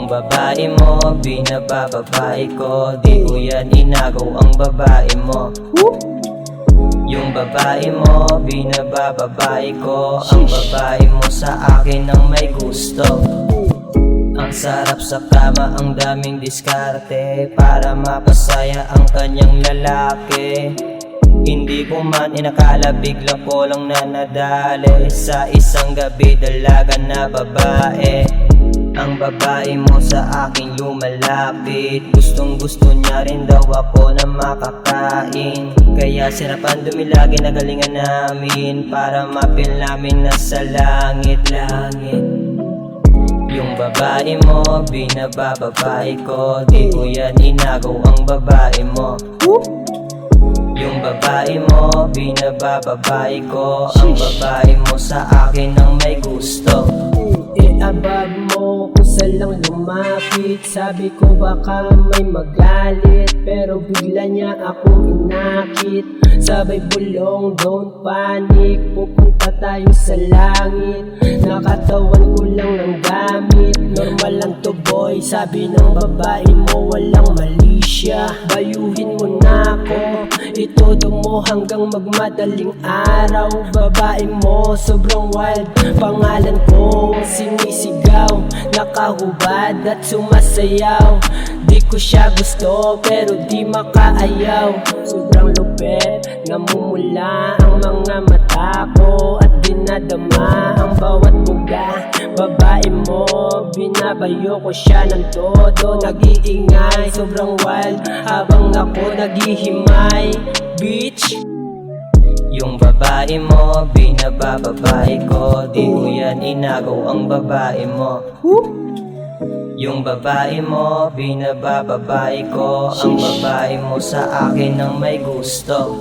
Yung babae mo, binabababae ko. Di ko yan inagaw ang babae mo. Yung babae mo, binabababae ko. Ang babae mo sa akin ang may gusto. Ang sarap sa kama, ang daming diskarte para mapasaya ang kanyang lalaki. Hindi ko man inakala, bigla ko lang nanadali sa isang gabi, dalaga na babae. Ang babae mo sa aking lumalapit, gustong gusto niya rin daw ako na makakain. Kaya sirapan dumilagi na galingan namin para mapil namin nasa langit-langit. Yung babae mo, binabababae ko. Di ko yan inagaw ang babae mo. Yung babae mo, binabababae ko. Ang babae mo sa akin ang may gusto. Iabag mo kung saan lang lumapit. Sabi ko baka may magalit, pero bigla niya akong inakit. Sabay bulong, don't panic, pupunta tayo sa langit. Nakatawan ko lang ng gamit, normal lang to boy. Sabi ng babae mo walang mali siya. Bayuhin mo na ako, itodo mo hanggang magmadaling araw. Babae mo sobrang wild, pangalan ko sinisigaw. Nakahubad at sumasayaw. Di ko siya gusto pero di makaayaw. Sobrang lupet, namumula ang mga mata ko at dinadama ang bawat buga. Babae mo, binabayo ko siya ng todo. Nag-iingay, sobrang wild habang ako naghihimay. Bitch! Yung babae mo, binabababae ko. Di ko yan inagaw ang babae mo. Yung babae mo, binabababae ko. Ang babae mo sa akin ang may gusto.